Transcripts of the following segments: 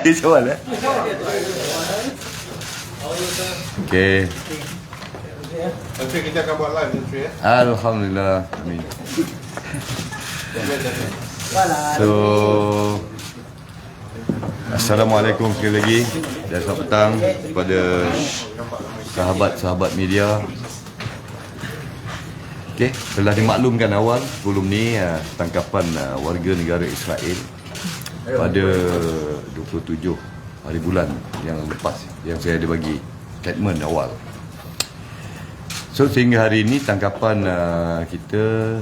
Dia soal Okey. Nanti kita akan buat live nanti ya. Alhamdulillah. Amin. So, Assalamualaikum sekali lagi dan selamat petang kepada sahabat-sahabat media. Okey, telah dimaklumkan awal sebelum ni tangkapan warga negara Israel pada 27 hari bulan yang lepas yang saya ada bagi statement awal. So sehingga hari ini tangkapan kita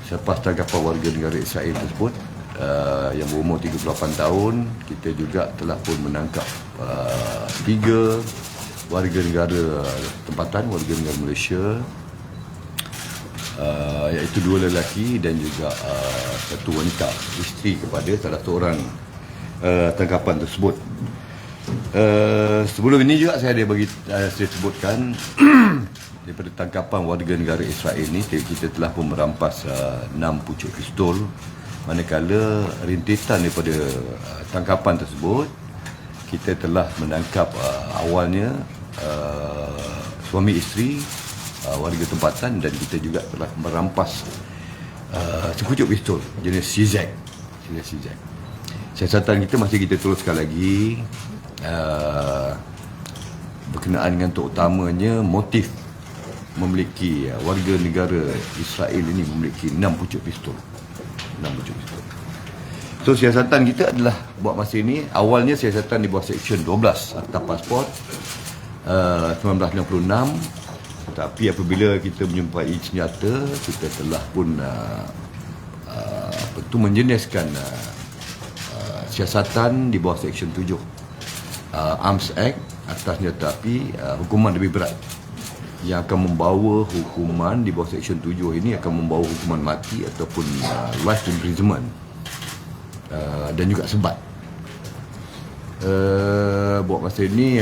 selepas tangkapan warga negara Israel tersebut yang berumur 38 tahun, kita juga telah pun menangkap 3 warga negara tempatan, warga negara Malaysia, iaitu 2 lelaki dan juga 1 wanita, isteri kepada salah seorang tangkapan tersebut. Sebelum ini juga saya ada bagi saya sebutkan daripada tangkapan warga negara Israel ini, kita telah pun merampas 6 pucuk pistol, manakala rintisan daripada tangkapan tersebut kita telah menangkap awalnya suami isteri warga tempatan, dan kita juga telah merampas sepucuk pistol jenis CZ. Siasatan kita masih kita teruskan lagi berkenaan dengan terutamanya motif memiliki warga negara Israel ini memiliki 6 pucuk pistol. So siasatan kita adalah buat masa ini, awalnya siasatan di bawah Seksyen 12 Akta Pasport 1966. Tapi apabila kita menjumpai senjata, kita telah pun menjeniskan siasatan di bawah Seksyen 7 Arms Act atas senjata api, hukuman lebih berat yang akan membawa hukuman di bawah Seksyen 7 ini akan membawa hukuman mati ataupun life imprisonment dan juga sebat. Buat masa ini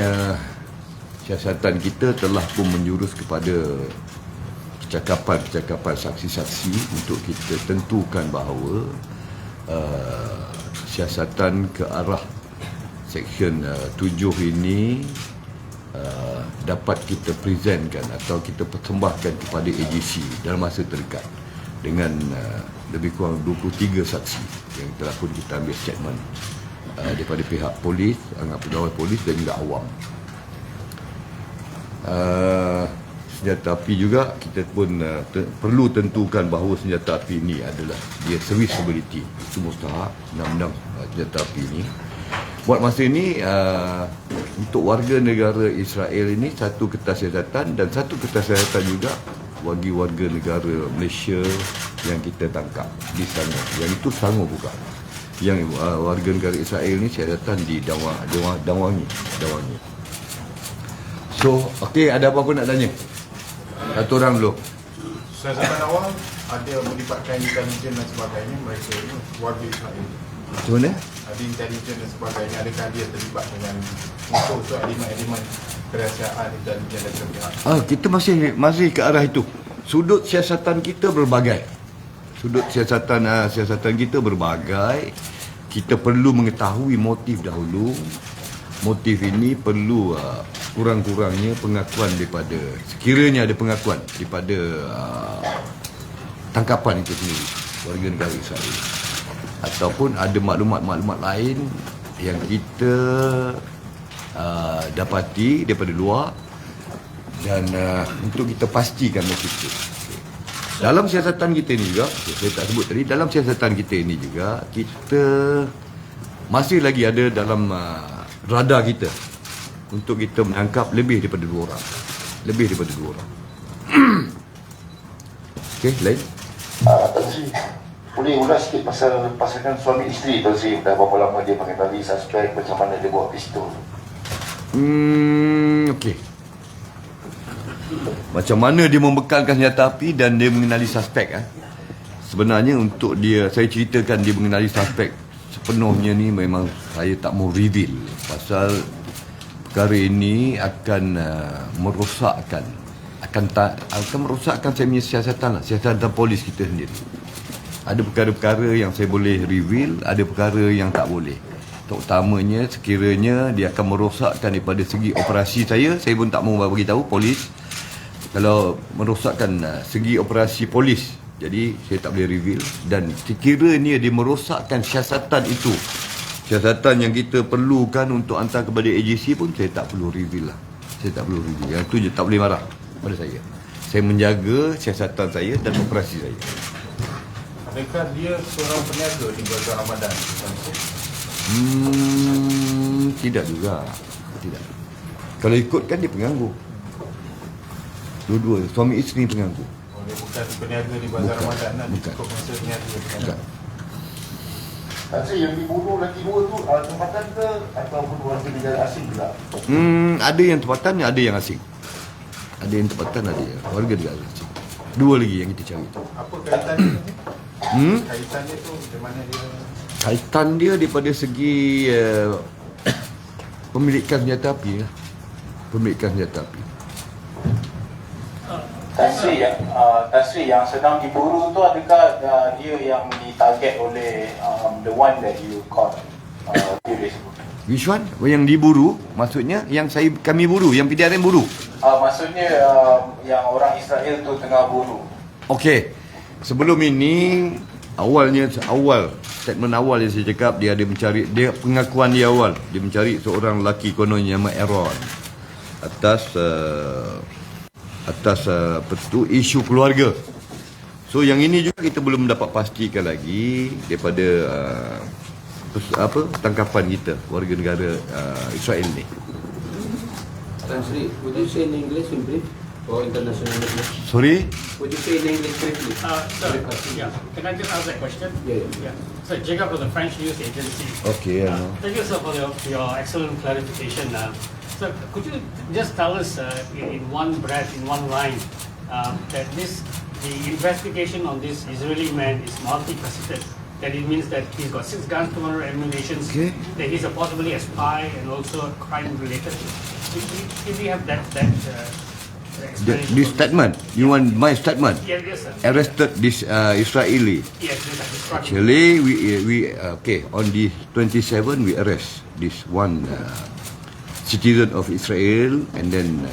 siasatan kita telah pun menjurus kepada percakapan saksi-saksi untuk kita tentukan bahawa siasatan ke arah Seksyen 7 ini dapat kita presentkan atau kita persembahkan kepada AGC dalam masa terdekat dengan lebih kurang 23 saksi yang telah pun kita ambil statement daripada pihak polis, pegawai polis dan juga awam. Senjata api juga kita pun perlu tentukan bahawa senjata api ini adalah dia serviceability, itu mustahak 6 senjata api ini. Buat masa ini untuk warga negara Israel ini satu kertas siasatan dan satu kertas siasatan juga bagi warga negara Malaysia yang kita tangkap di sana. Yang itu Selangor bukan. Yang warga negara Israel ini siasatan di Danwangi. So, okey, ada apa-apa nak tanya? Satu orang dulu. Siasatan awal ada melibatkan intelijen dan sebagainya, mereka ini warga Israel. Macam mana? Ada intelijen dan sebagainya, adakah dia terlibat dengan unsur elemen-elemen kerahsiaan intelijen dan sebagainya? Kita masih ke arah itu. Sudut siasatan kita berbagai. Siasatan kita berbagai. Kita perlu mengetahui motif dahulu. Motif ini perlu kurang-kurangnya pengakuan daripada, sekiranya ada pengakuan daripada tangkapan itu sendiri, warga negara Israel, ataupun ada maklumat-maklumat lain yang kita dapati daripada luar, dan untuk kita pastikan motif itu. Dalam siasatan kita ini juga, saya tak sebut tadi, dalam siasatan kita ini juga kita masih lagi ada dalam radar kita untuk kita menangkap lebih daripada 2 orang. Okey, lain. Tan Sri, boleh ulas sikit pasal pasangan suami isteri Tan Sri? Dah berapa lama dia mengenali suspek, macam mana dia bawa pistol? Okey. Macam mana dia membekalkan senjata api dan dia mengenali suspek? Sebenarnya untuk dia, saya ceritakan dia mengenali suspek sepenuhnya ni memang saya tak mau reveal, pasal perkara ini akan merosakkan saya punya siasatan polis kita sendiri. Ada perkara-perkara yang saya boleh reveal, ada perkara yang tak boleh. terutamanya sekiranya dia akan merosakkan daripada segi operasi saya pun tak mahu bagi tahu polis. Kalau merosakkan segi operasi polis, jadi saya tak boleh reveal. Dan sekiranya dia merosakkan siasatan itu, siasatan yang kita perlukan untuk hantar kepada AJC pun, saya tak perlu reveal lah. Saya tak perlu reveal. Yang tu je tak boleh marah pada saya. Saya menjaga siasatan saya dan operasi saya. Adakah dia seorang peniaga di bulan Ramadan? Tidak juga. Tidak. Kalau ikutkan dia penganggur. Dua-dua, suami isteri penganggur. Oh, dia bukan peniaga di bazar Ramadan lah. Dia cukup masa peniaga. Bukan. Tan Sri, yang dibunuh lagi dua tu tempatan ke ataupun warga negara asing pula? Ada yang tempatan, ada yang asing. Ada yang tempatan, ada yang warga negara asing. Dua lagi yang kita cari tu. Apa kaitannya ni? Kaitannya tu macam mana dia? Kaitan dia daripada segi pemilikan senjata api lah. Pemilikan senjata api. Tan Sri yang sedang diburu tu, adakah dia yang ditarget oleh the one that you caught few days ago? Which one? Yang diburu, maksudnya yang kami buru, yang PDRM buru. Maksudnya yang orang Israel tu tengah buru. Okey. Sebelum ini statement awal yang saya cakap, dia ada mencari, dia pengakuan dia awal, dia mencari seorang lelaki kononnya nama Aaron atas isu keluarga. So yang ini juga kita belum dapat pastikan lagi daripada tangkapan kita warga negara Israel ni. Tan Sri, would you say in English in brief or international English? Sorry? Would you say in English briefly? Sir, yeah. Can I just ask that question? Yeah. So, Jacob from the French news agency. Okay, I know. Thank you, sir, for your excellent clarification. Sir, could you just tell us in one breath, in one line, that the investigation on this Israeli man is multifaceted? That it means that he's got 6 guns, 200 ammunition, Okay. that he's possibly a spy and also a crime related. If we have that explanation. This statement, you want my statement? Yes, sir. Arrested this Israeli. Yes, yes, sir. Actually, we on the 27 we arrest this one citizen of Israel, and then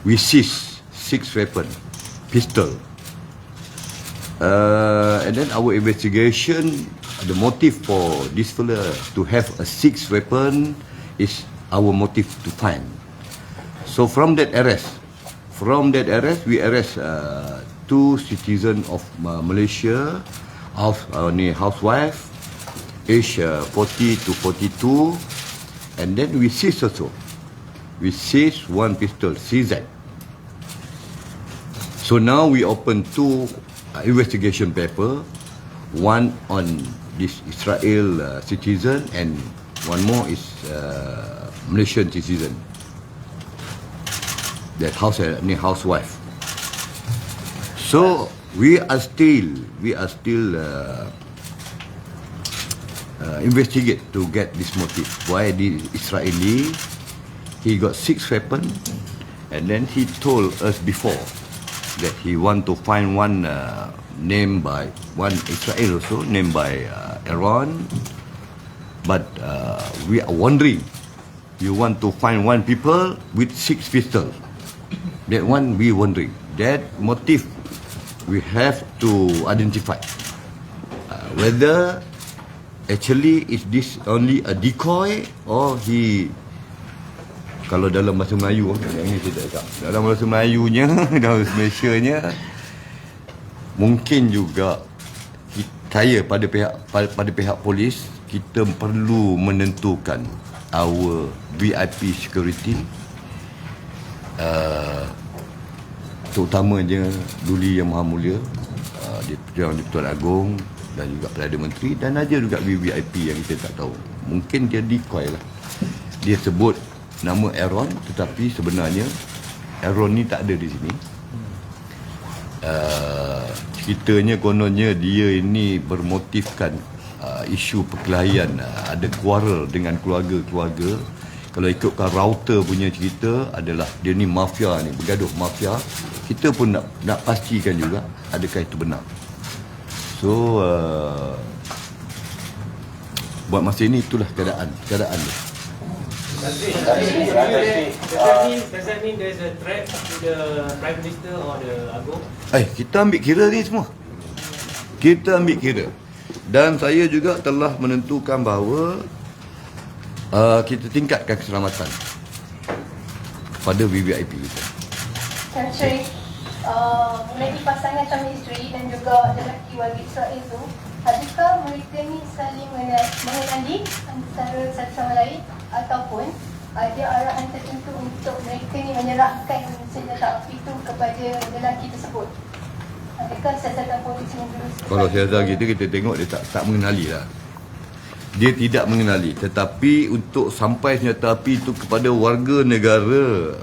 we seize 6 weapon, pistol. And then our investigation, the motive for this fella to have a 6 weapon is our motive to find. So from that arrest, we arrest 2 citizens of Malaysia, housewife, age 40 to 42, and then we seize also. We seize 1 pistol, CZ. So now we open 2 investigation paper, one on this Israel citizen and one more is Malaysian citizen. That housewife. So we are still investigate to get this motive. Why the Israeli he got 6 weapons, and then he told us before that he want to find one named by one Israel also named by Aaron, but we are wondering, you want to find 1 people with 6 pistols. That one we wondering. That motive we have to identify whether actually is this only a decoy or he, kalau dalam bahasa Melayu yang ini saya tak cakap. Dalam bahasa Melayunya, dalam bahasa Malaysianya, mungkin juga saya pada pihak polis, kita perlu menentukan our VIP security, terutamanya Duli Yang Maha Mulia, Tuan Agong dan juga Perdana Menteri, dan ada juga VIP yang kita tak tahu. Mungkin dia decoy lah. Dia sebut nama Aaron, tetapi sebenarnya Aaron ni tak ada di sini. Ceritanya kononnya dia ini bermotifkan isu perkelahian, ada quarrel dengan keluarga-keluarga. Kalau ikutkan router punya cerita adalah dia ni mafia ni, bergaduh mafia. Kita pun nak pastikan juga adakah itu benar. So Buat masa ini itulah keadaan dia. Does that mean there's a threat to the Prime Minister or the AGO? Kita ambil kira ni semua. Kita ambil kira. Dan saya juga telah menentukan bahawa kita tingkatkan keselamatan pada VVIP kita. Tan Sri, menjadi pasangan suami isteri dan juga lelaki warga Israel itu, adakah mereka ni saling mengenali antara satu sama lain ataupun ada arahan tertentu untuk mereka ni menyerahkan senjata api itu kepada lelaki tersebut? Adakah siasatan polis yang dulu? Kalau siasatan kita tengok dia tak mengenali lah. Dia tidak mengenali. Tetapi untuk sampai senjata api itu kepada warga negara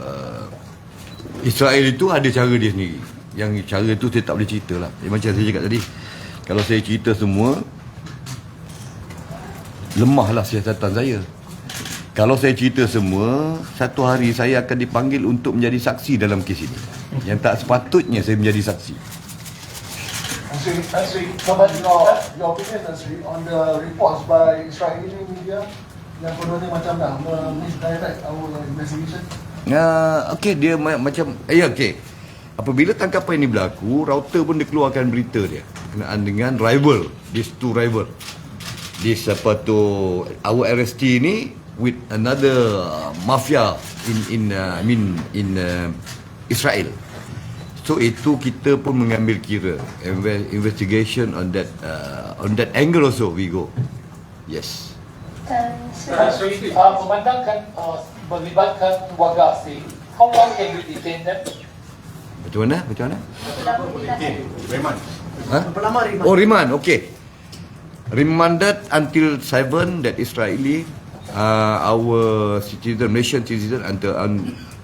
Israel itu ada cara dia sendiri. Yang cara itu saya tak boleh cerita lah. Macam saya cakap tadi, kalau saya cerita semua, lemahlah siasatan saya. Kalau saya cerita semua, satu hari saya akan dipanggil untuk menjadi saksi dalam kes ini. Yang tak sepatutnya saya menjadi saksi. Ansri, comment your opinion, Ansri, on the reports by Israeli media yang kononnya macam dah misdirect our investigation. Okey, dia macam okey. Apabila tangkapan ini berlaku, router pun dikeluarkan berita dia berkenaan dengan rival, these two rival. This our RST ni with another mafia in Israel. So itu kita pun mengambil kira investigation on that angle also we go. Yes. Memandangkan melibatkan warga asing, how long can we detain them? Macam mana? Remand. Oh, remand. Okay. Remanded until 7 that Israeli our citizen, Malaysian citizen until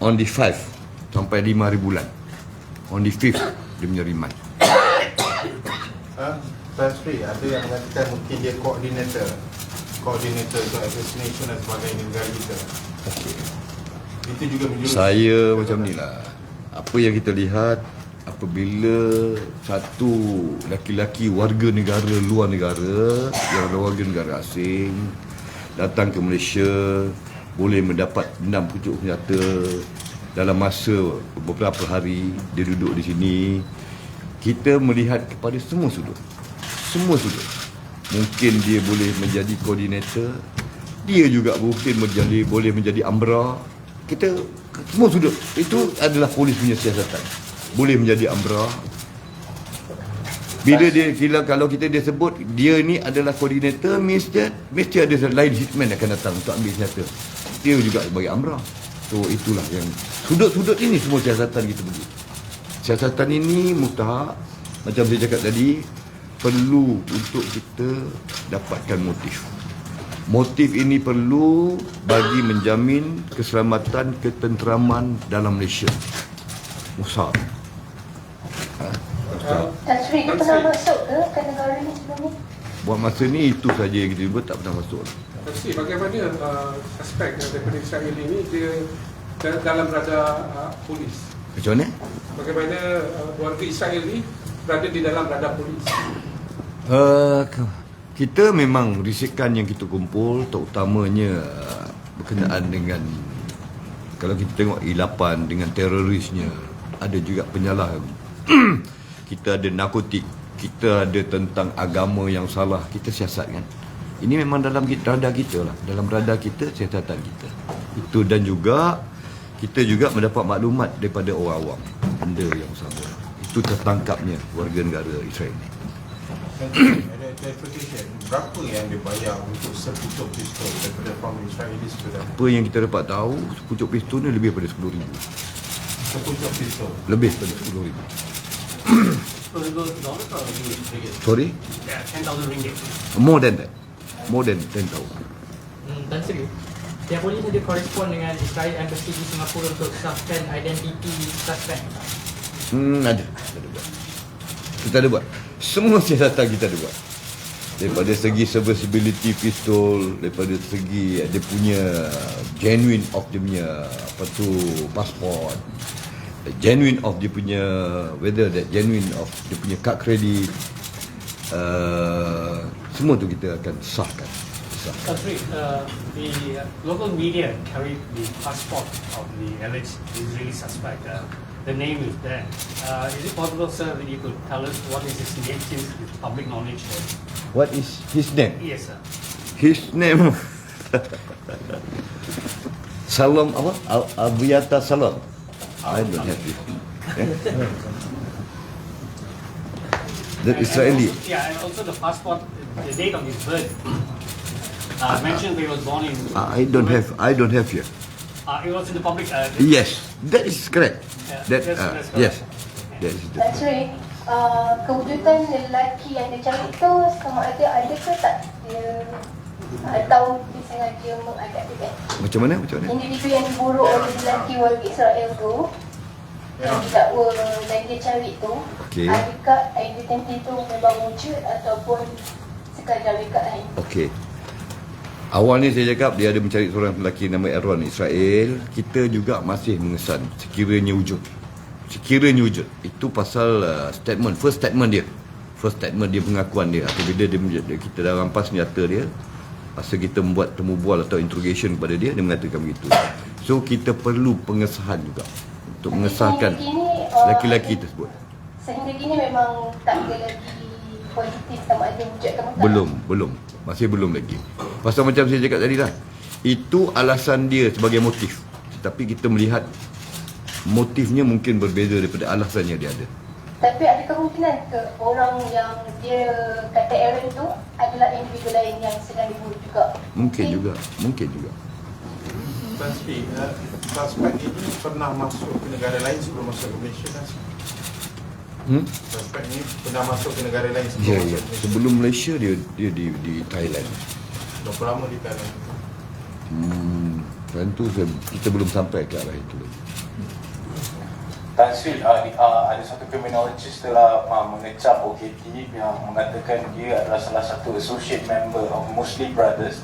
on the 5 sampai 5 hari bulan. On the 5th dia punya remand. Tan Sri, ada yang mengatakan mungkin dia koordinator untuk assassination dan sebagainya negara kita. Itu juga menjurus. Saya macam ni lah. Apa yang kita lihat, apabila satu laki-laki warga negara luar negara yang adalah warga negara asing datang ke Malaysia, boleh mendapat 6 pucuk senjata dalam masa beberapa hari dia duduk di sini, kita melihat kepada semua sudut. Mungkin dia boleh menjadi koordinator, dia juga mungkin boleh menjadi umbra. Kita semua sudut. Itu adalah polis punya siasatan. Boleh menjadi umbra. Kalau kita dia sebut dia ni adalah koordinator, mesti ada lain hitman akan datang untuk ambil senjata. Dia juga sebagai umbra. So itulah yang sudut-sudut ini semua siasatan kita pergi. Siasatan ini mustahak, macam saya cakap tadi, perlu untuk kita dapatkan motif. Motif ini perlu bagi menjamin keselamatan, ketenteraman dalam Malaysia. Usah. Tan Sri, dia pernah masuk ke negara ni sebelum ni? Buat masa ni itu saja yang kita buat, tak pernah masuk. Tapi bagaimana aspek daripada Israel ini dia dalam radar polis? Macam mana? Bagaimana warga Israel ini berada di dalam radar polis? Kita memang risikan yang kita kumpul terutamanya berkenaan dengan, kalau kita tengok I8 dengan terorisnya, ada juga penyalahan. Kita ada narkotik, kita ada tentang agama yang salah, kita siasatkan. Ini memang dalam radar kita lah, dalam radar kita, siasatan kita. Itu, dan juga kita juga mendapat maklumat daripada orang awam, benda yang sama. Itu tertangkapnya warga negara Israel ni. Ada clarification, berapa yang dibayar untuk sepucuk pistol daripada from Israelis tu dah? Apa yang kita dapat tahu, sepucuk pistol ni lebih daripada 10,000. Sepucuk pistol. Lebih daripada 10,000. Sorry? Yeah, 10,000 ringgit. More than that. More than 10,000. Tan Sri, pihak polis ada korespon dengan Israel Embassy di Singapura untuk sahkan identiti suspek. Ada buat. Kita ada buat. Semua siasatan kita ada buat. Daripada segi serviceability pistol, daripada segi dia punya genuine of dia punya passport, genuine of dia punya, whether that genuine of dia punya card credit, semua tu kita akan sahkan. susah. Sorry, the local media carried the passport of the alleged Israeli suspect. The name is there. Is it possible, sir, that you could tell us what is his name since it's public knowledge? What is his name? Yes, sir. His name Salam apa? Abiyata Salam. I don't have it. The Israeli. Yeah, and also the passport, the date of his birth. Mentioned he was born in. I don't have here. It was in the public. Yes, that is correct. Yeah, That that's correct. yes, that is Tan Sri, kewujudan lelaki yang dia cari tu sama ada ke tak dia atau dia sengaja mengagak-agak. Macam mana? Individu yang diburu oleh lelaki warga Israel tu yang didakwa dan dia cari tu, Okey. adakah identiti tu memang wujud ataupun sekadar rekaan? Okey. Awal ni saya cakap dia ada mencari seorang lelaki nama Aaron Israel. Kita juga masih mengesan sekiranya wujud. Itu pasal first statement dia pengakuan dia. Apabila kita dah rampas senjata dia, masa kita membuat temu bual atau interrogation kepada dia mengatakan begitu. So kita perlu pengesahan juga untuk mengesahkan lelaki-lelaki tersebut. Sehingga kini memang tak ada lagi positif sama ada wujud atau tak? Belum. Masih belum lagi. Pasal macam saya cakap tadi lah, itu alasan dia sebagai motif. Tetapi kita melihat motifnya mungkin berbeza daripada alasannya dia ada. Tapi ada kemungkinan ke orang yang dia kata Aaron tu adalah individu lain yang sedang diburu juga? Mungkin juga. Tan Sri, suspek ini pernah masuk ke negara lain sebelum masuk ke Malaysia kan? Suspek ini pernah masuk ke negara lain sebelum Ya. masuk ke Malaysia? Sebelum Malaysia dia di Thailand. Berapa lama di Thailand? Tentu kita belum sampai ke arah itu lagi. Tan Sri, ada satu kriminologis telah mengecam OKT yang mengatakan dia adalah salah satu associate member of Muslim Brothers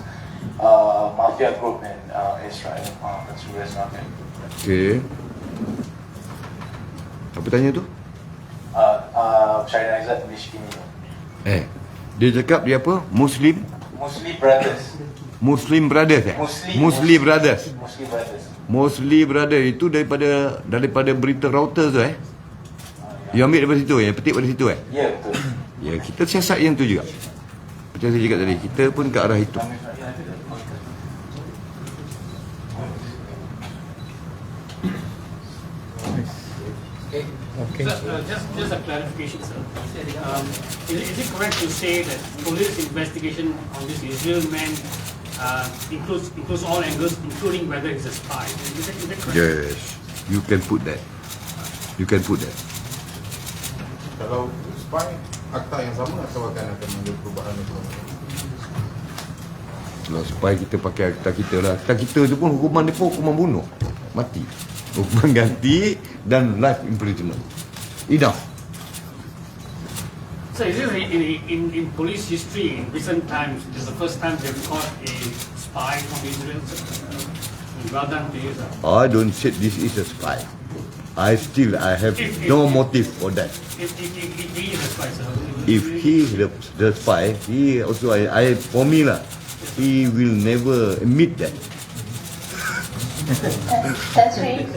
mafia group in Israel. Tan Sri Western. Okey. Apa tanya tu? Syahrin Aizat Mishkini. Dia cakap dia apa? Muslim Brothers Muslim Brothers. Muslim Brothers itu daripada berita Reuters tu You ambil daripada situ petik pada situ Ya, betul. Ya, kita siasat yang tu juga. Macam saya cakap tadi, kita pun ke arah itu. Okay. Just a clarification, sir. Is it correct to say that police investigation on this Israel man includes all angles, including whether he's a spy? Is that correct? Yes, you can put that. Kalau spy, akta yang sama atau akan ada perubahan itu? Kalau supaya kita pakai akta kita lah. Akta kita tu pun hukuman dia pun hukuman bunuh. Mati. Hukuman ganti dan life imprisonment. Enough. So is this in police history in recent times, this is the first time they've caught a spy from Israel? Well done to you, sir. I don't say this is a spy. I have no motive for that. If he is a spy, sir. If he the spy, he also for me lah, he will never admit that. That's right.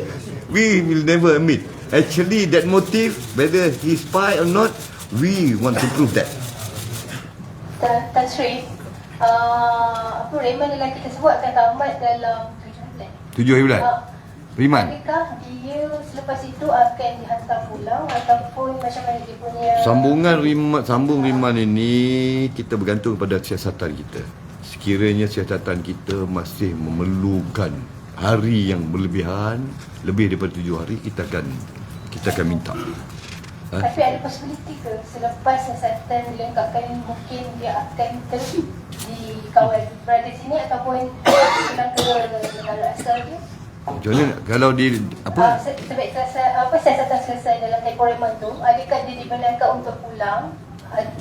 We will never admit. Actually, that motive, whether he spy or not, we want to prove that. Tan Sri, Raymond lelaki tersebut akan tamat dalam 7 bulan. 7 bulan. Adakah dia selepas itu akan dihantar pulang ataupun macam mana dia punya Sambung riman ini kita bergantung pada siasatan kita. Sekiranya siasatan kita masih memerlukan hari yang berlebihan, lebih daripada 7 hari, kita akan minta. Tapi ada possibility ke selepas siasatan dilengkapkan mungkin dia akan terus dikawal berada sini ataupun pulang ke negara asal dia? Macam mana kalau dia Sebaik siasatan selesai dalam tempoh reman tu, adakah dia dibenarkan untuk pulang,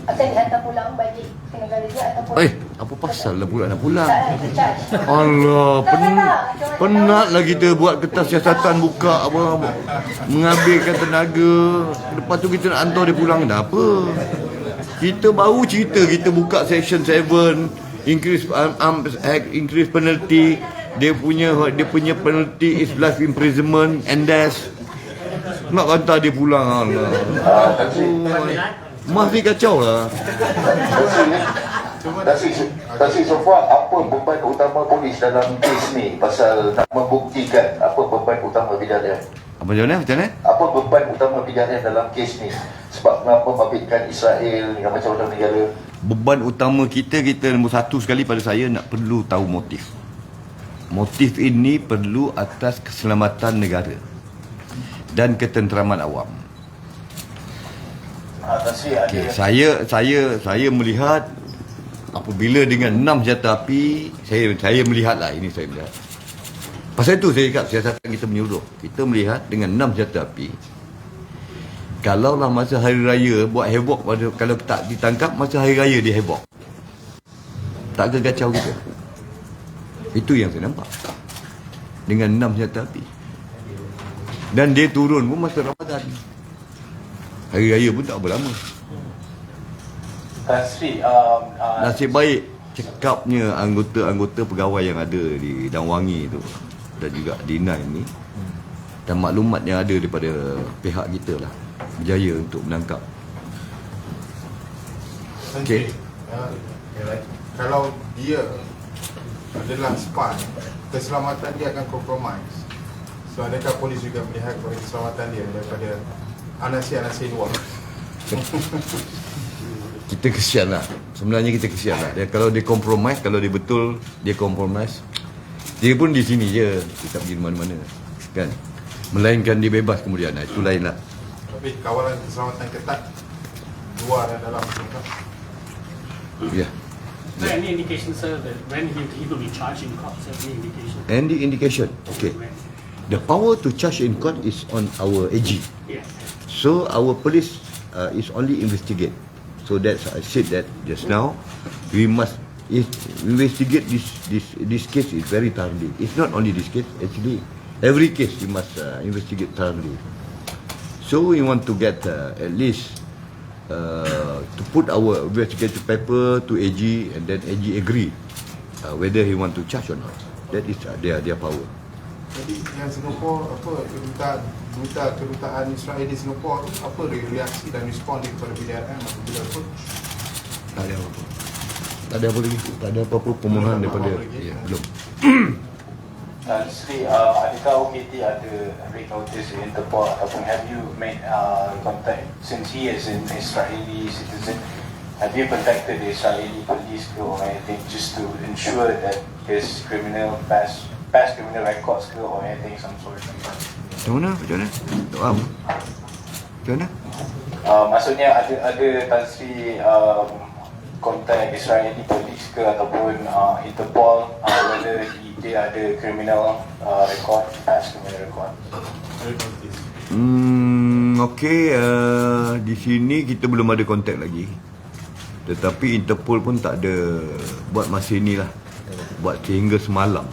akan dihantar pulang balik ke negara dia ataupun apa pasal lah pula nak pulang? tak tercharge? Allah, penatlah kita buat kertas siasatan buka apa, mengambilkan tenaga. Lepas tu kita nak hantar dia pulang dah apa? Kita baru cerita kita buka section 7, increase penalty. Dia punya penalty is life imprisonment, and that's nak hantar dia pulang. Masih kacau lah. Tapi so far, apa beban utama polis dalam kes ni pasal nak membuktikan apa beban utama PJRM? Macam mana? Apa beban utama PJRM dalam kes ni? Sebab kenapa membabitkan Israel dengan macam-macam negara? Beban utama kita nombor satu sekali pada saya nak perlu tahu motif. Motif ini perlu atas keselamatan negara dan ketenteraman awam. Okay, saya melihat apabila dengan 6 senjata api, saya melihatlah ini saya melihat. Pasal itu saya cakap siasatan kita menyeluruh. Kita melihat dengan 6 senjata api. Kalaulah masa hari raya buat heboh, kalau tak ditangkap masa hari raya dia heboh. Tak kegacau kita. Itu yang saya nampak. Dengan 6 senjata api. Dan dia turun pun masa Ramadan. Hari raya pun tak berapa lama. Tan Sri, Nasib baik cekapnya anggota-anggota pegawai yang ada di Damwangi tu dan juga di Nine ni, dan maklumat yang ada daripada pihak kita lah berjaya untuk menangkap. Okey. Kalau dia adalah spy, keselamatan dia akan compromise. So adakah polis juga melihat kepada keselamatan dia daripada anasi-anasi luar? Kita kesian lah. Sebenarnya kita kesian lah. Kalau dia compromise, kalau dia betul dia compromise, dia pun di sini je, dia tak pergi mana-mana kan. Melainkan dia bebas kemudian. Itu lain lah. Tapi kawalan keselamatan ketat luar dan dalam. Ya. Is there any indication, sir, that when he will be charged in court? Any indication? Any indication? Okay. The power to charge in court is on our AG. Yes. So our police is only investigate. So that's I said that just now. We must investigate this case is very thoroughly. It's not only this case. Actually, every case we must investigate thoroughly. So we want to get at least to put our investigative paper to AG, and then AG agree whether he want to charge or not. That is their power. Jadi yang Singapura apa kedutaan Israel di Singapura tu apa reaksi dan respon dia kepada PJRM apabila approach? Tak ada apa-apa. Tak ada apa lagi. Tak ada apa-apa permohonan daripada belum. Tan Sri, adakah OKT ada read notice to Interpol ataupun have you made contact since he is an Israeli citizen? Have you contacted the Israeli police or anything just to ensure that his criminal past criminal records or anything some sort? Macam mana? Tak faham. Macam mana? Maksudnya ada Tan Sri kontak Israeli police ke ataupun Interpol whether dia ada criminal record, past criminal record. Okey, di sini kita belum ada kontak lagi. Tetapi Interpol pun tak ada buat masa inilah. Buat sehingga semalam.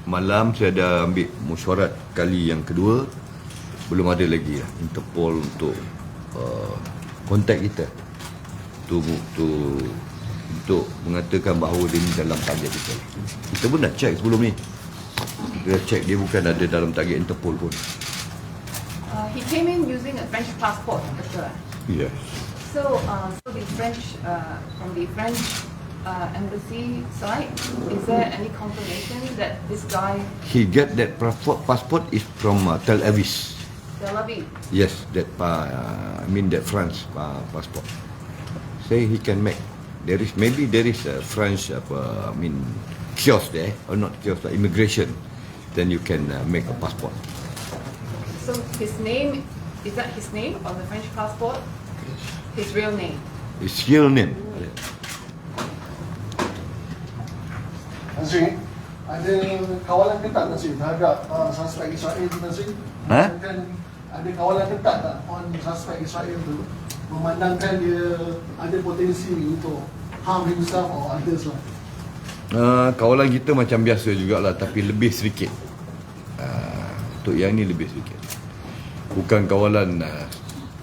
Malam saya ada ambil mesyuarat kali yang kedua. Belum ada lagi lah Interpol untuk kontak kita untuk mengatakan bahawa dia ni dalam target kita. Kita pun dah check sebelum ni. Kita dah check dia bukan ada dalam target Interpol pun. He came in using a French passport, betul? Yes. So the French from the French embassy side, is there any confirmation that this guy? He get that passport is from Tel Aviv. Tel Aviv. Yes, that that France passport. Say he can make. There is a French kiosk there, or not kiosk, but immigration. Then you can make a passport. So his name, is that his name on the French passport? His real name? His real name. Nasri, ada kawalan ketat Nasri terhadap suspek Israel tu Nasri? Ada kawalan ketat tak on suspek Israel tu? Memandangkan dia ada potensi untuk harm himself or others lah. Kawalan kita macam biasa jugalah, tapi lebih sedikit. Untuk yang ni lebih sedikit. Bukan kawalan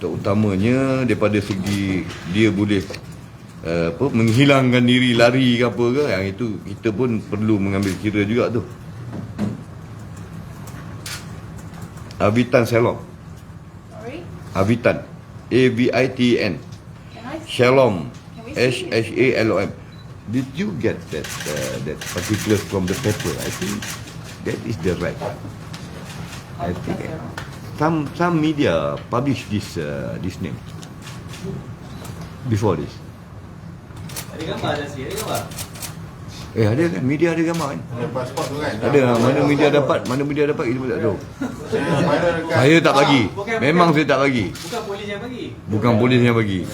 terutamanya daripada segi dia boleh menghilangkan diri, lari ke apa ke, yang itu kita pun perlu mengambil kira juga tu. Avitan Shalom. Sorry? Avitan, AVITN. Shalom, SHALOM. Did you get that particular from the paper? I think that is the right. I think some media publish this name before this. Ada gambar ada sih, ada gambar. Ada kan, media ada gambar kan? Ada pasport tu kan? Ada, mana media dapat kita pun tak tahu. Mana dekat Saya tak bagi. Memang saya tak bagi. Bukan polis yang bagi. Bukan polis yang bagi.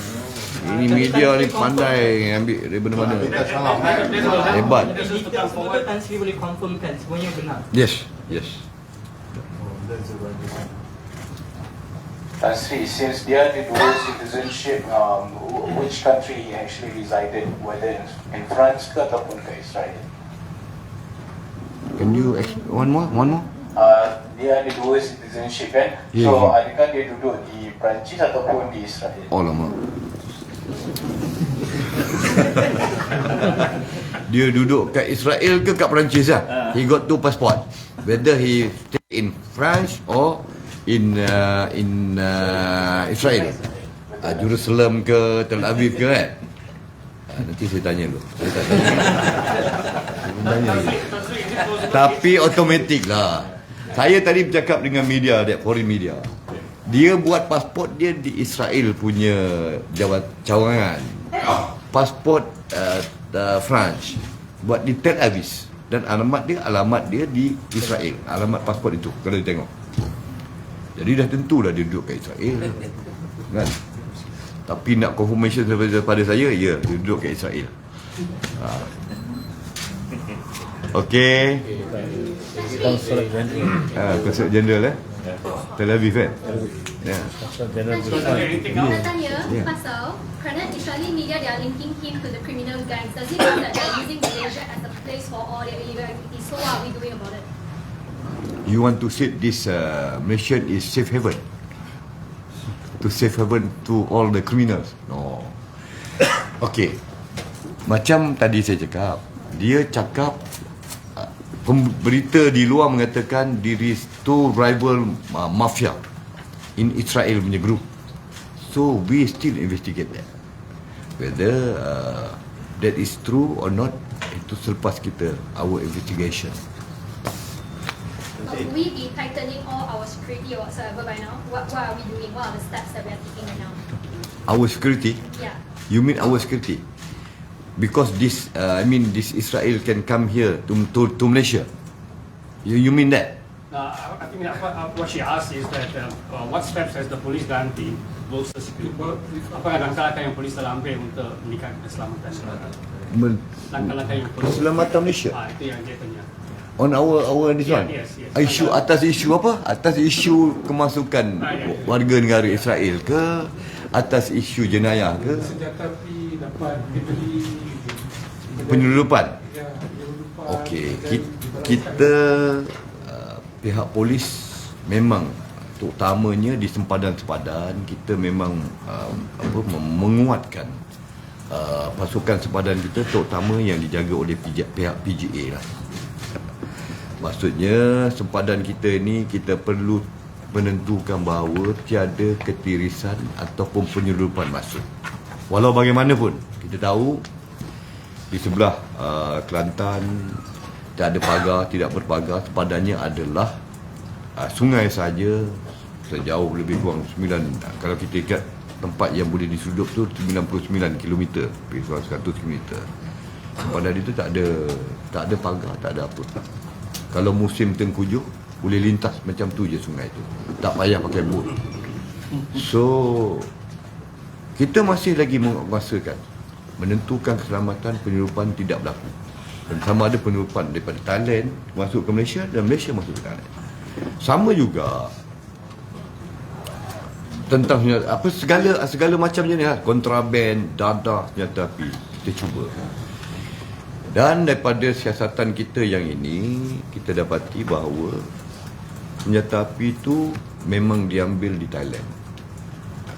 Ini media ni pandai ambil dari mana-mana. Hebat. Semoga Tan Sri boleh confirmkan semuanya benar. Yes. Tan Sri, since dia ada dual citizenship, which country he actually resided, whether in France ke ataupun ke Israel? Can you one more? Dia ada dual citizenship kan? Yeah. So adakah dia duduk di Perancis ataupun di Israel? Oh lama. Dia duduk kat Israel ke kat Perancis lah. He got 2 passport. Whether he stay in France or in Israel. Jerusalem ke Tel Aviv ke kan? Nanti saya tanya dulu. Saya tak tanya. Tapi automatik lah. Saya tadi bercakap dengan media, foreign media. Dia buat pasport dia di Israel punya cawangan. Pasport France buat di Tel Aviv, dan alamat dia di Israel. Alamat pasport itu kalau dia tengok. Jadi dah tentulah dia duduk kat Israel kan. Tapi nak confirmation daripada saya, ya, dia duduk kat Israel. Okey. Konsul Jeneral Tel Aviv kan? Ya. Nak tanya pasal kerana Israeli media they are linking him to the criminal gangs. Does it mean that they are using Malaysia as a place for all their illegal activities? So what are we doing about it? You want to say this Malaysia is safe haven? To safe haven to all the criminals? No. Okay. Macam tadi saya cakap, dia cakap berita di luar mengatakan there is 2 rival mafia in Israel punya group. So we still investigate that. Whether that is true or not, itu selepas kita our investigation. Will we be tightening all our security or whatsoever by now? What are we doing? What are the steps that we are taking right now? Our security? Yeah. You mean our security? Because this Israel can come here to Malaysia. You mean that? I think what she asked is that what steps has the police done to bolster security? Apa langkah-langkah yang polis telah ambil untuk meningkatkan keselamatan? Langkah-langkah yang polis. Keselamatan Malaysia. Itu yang dia tanya. On our this one. Yes. Isu atas isu apa? Atas isu kemasukan warga negara Israel ke? Atas isu jenayah ke? Senjata api dapat dibeli. Penyeludupan. Ya, penyeludupan. Okey, kita pihak polis memang terutamanya di sempadan-sempadan kita memang menguatkan pasukan sempadan kita, terutama yang dijaga oleh pihak PGA lah. Maksudnya sempadan kita ni kita perlu menentukan bahawa tiada ketirisan ataupun penyeludupan masuk. Walau bagaimanapun kita tahu di sebelah Kelantan tak ada pagar, tidak berpagar, sempadannya adalah sungai saja sejauh lebih kurang 9, kalau kita ikat tempat yang boleh disudup tu 99 km, lebih kurang 100 km. Sempadan itu tak ada pagar, tak ada apa. Kalau musim tengkujuh boleh lintas macam tu je sungai tu, tak payah pakai bot. So kita masih lagi menguasakan menentukan keselamatan penyeludupan tidak berlaku. Dan sama ada penyeludupan daripada Thailand masuk ke Malaysia dan Malaysia masuk ke Thailand. Sama juga tentang apa segala macam jenis lah, kontraben, dadah, senjata api, kita cuba. Dan daripada siasatan kita yang ini, kita dapati bahawa senjata api itu memang diambil di Thailand.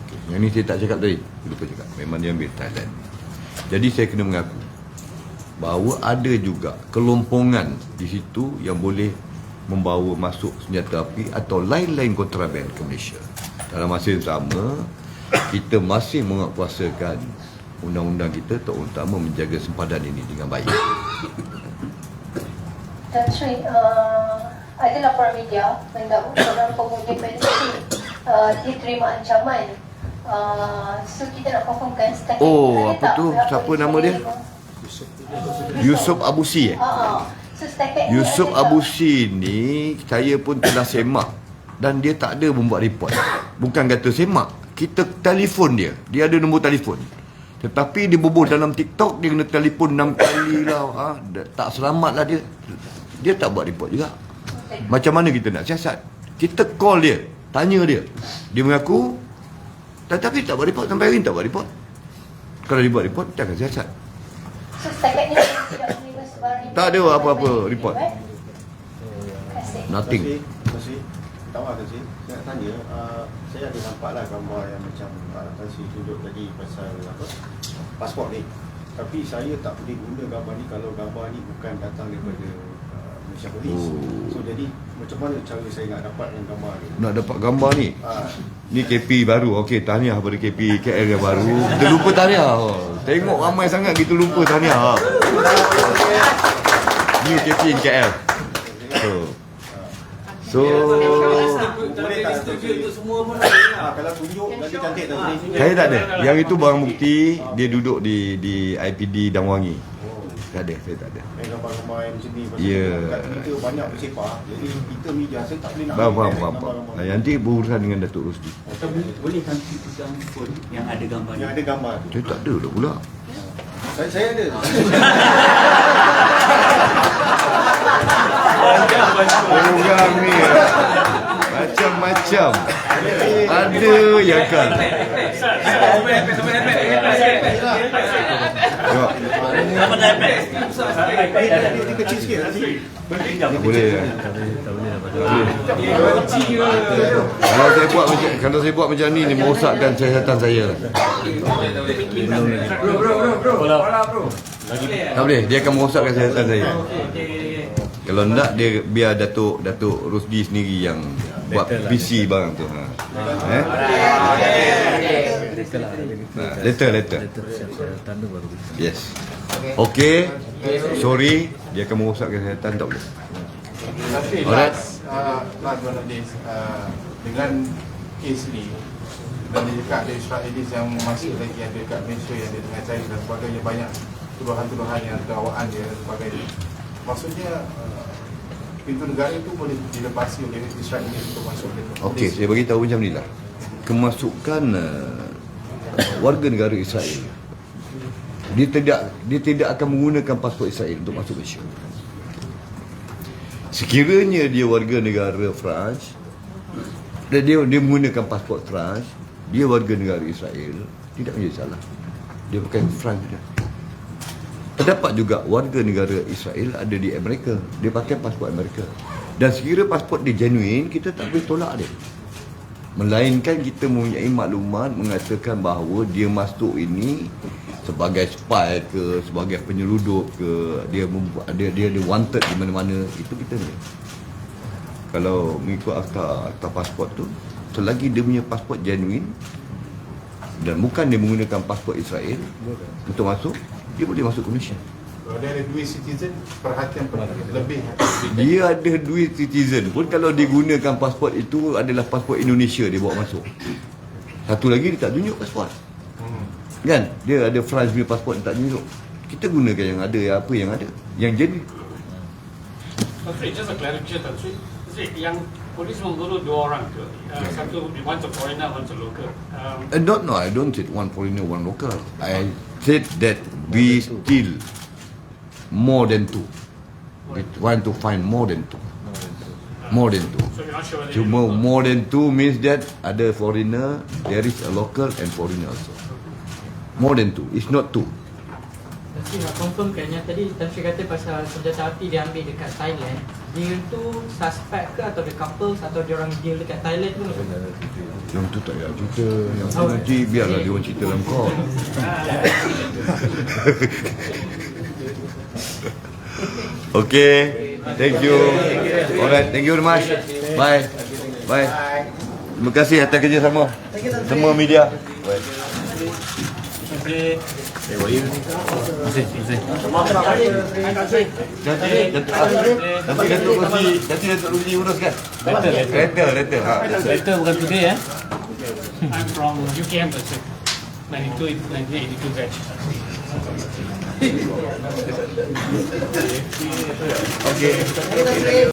Okay. Yang ni saya tak cakap tadi, lupa cakap. Memang diambil di Thailand. Jadi saya kena mengaku bahawa ada juga kelompongan di situ yang boleh membawa masuk senjata api atau lain-lain kontraben ke Malaysia. Dalam masa yang sama, kita masih menguatkuasakan undang-undang kita, terutama menjaga sempadan ini dengan baik. Tan Sri, ada laporan media mendakwa seorang pemuda Palestin diterima ancaman. So kita nak confirmkan setakat Apa tu? Siapa nama dia? Yusuf Abusi. So setakat Yusuf Abusi ni saya pun telah semak dan dia tak ada membuat report. Bukan kata semak, kita telefon dia. Dia ada nombor telefon. Tetapi dia bubuh dalam TikTok, dia kena telefon 6 kali lah. Tak selamat lah dia. Dia tak buat report juga. Macam mana kita nak siasat? Kita call dia, tanya dia. Dia mengaku, tetapi tak buat report, sampai hari ni tak buat report. Kalau dia buat report, kita akan siasat. So setakat ni tidak menerima sebarang Tak ada apa-apa report. Nothing. Terima kasih. Tahu tak sih? Saya nak tanya, saya ada nampaklah gambar yang macam Tan Sri tunjuk tadi pasal apa? Pasport ni. Tapi saya tak boleh guna gambar ni kalau gambar ni bukan datang daripada Malaysia Polis. So jadi macam mana cara saya nak dapat yang gambar ni? Nak dapat gambar ni? Ni KP baru. Okey, tahniah pada KP KL yang baru. Kita lupa tahniah. Tengok ramai sangat kita lupa tahniah. Ni KP KL. So boleh tak setuju untuk semua pun kalau tunjuk lagi cantik tak boleh. saya tak ada. Yang itu barang bukti dia duduk di IPD Damwangi. Tak ada, saya tak ada. Gambar-gambar yang macam ni Ya. kita banyak bersepah. Jadi kita media saya tak boleh nak Faham. Nanti berurusan dengan Datuk Rusdi. Boleh kami pegang phone yang ada gambar yang ada gambar tu. Saya tak ada dah pula. Saya ada. Orang ni macam-macam. Ada yang kan. Dia kecil sikit nanti. Boleh. Kalau saya buat macam ni merosakkan kesihatan saya. Bro. Tak boleh, dia akan merosakkan kesihatan saya. Kalau tak, dia biar Datuk Rusdi sendiri yang buat PC barang tu. Later. Yes. Okay. Sorry, dia akan merosakkan kesihatan, tak boleh. Tapi last one of this, dengan kes ni dan dekat ada Israelis yang masih lagi ada dekat Malaysia yang dia tengah cari dan sebagainya, banyak tuduhan-tuduhan yang dakwaan dia dan sebagainya. Maksudnya pintu negara itu boleh dilepasi oleh Israelis untuk masuk ke Malaysia. Okey, saya bagi tahu macam inilah. Kemasukan warga negara Israel, dia tidak akan menggunakan pasport Israel untuk masuk Malaysia. Sekiranya dia warga negara France dan dia menggunakan pasport France, dia warga negara Israel, tidak menjadi salah. Dia pakai France saja. Terdapat juga warga negara Israel ada di Amerika, dia pakai pasport Amerika. Dan sekiranya pasport dia genuine, kita tak boleh tolak dia. Melainkan kita mempunyai maklumat mengatakan bahawa dia masuk ini sebagai spy ke, sebagai penyeludup ke, dia wanted di mana-mana, itu kita ni. Kalau mengikut akta pasport tu, selagi dia punya pasport genuine dan bukan dia menggunakan pasport Israel untuk masuk, dia boleh masuk ke Malaysia. Kalau dia ada dual citizen, perhatian lebih. Dia ada dual citizen pun, kalau dia gunakan pasport itu adalah pasport Indonesia, dia bawa masuk. Satu lagi, dia tak tunjuk pasport. Kan? Dia ada France punya pasport, dia tak tunjuk. Kita gunakan yang ada, apa yang ada, yang genuine. Just a clarification, Tan Sri. Yang polis membunuh 2 orang ke? Satu, one a foreigner, one a local. I don't say one foreigner, one local. I said that we still more than 2. We want to find more than 2. More than 2. So you're not sure whether Cuma more than 2 means that ada foreigner, there is a local and foreigner also. More than 2, it's not 2. Tapi nak confirmkan yang tadi Tan Sri kata pasal senjata api dia ambil dekat Thailand, dia tu suspect ke atau dia couples atau dia orang deal dekat Thailand tu? Yang tu tak payah cerita, yang tu nanti biarlah dia orang cerita dalam call. Okay, thank you. Alright, thank you very much. Bye. Bye. Terima kasih atas kerjasama semua media. Bye. Nanti Datuk Ruzi uruskan. Letter bukan today ya. I'm from UKM, 1982 batch. Okay.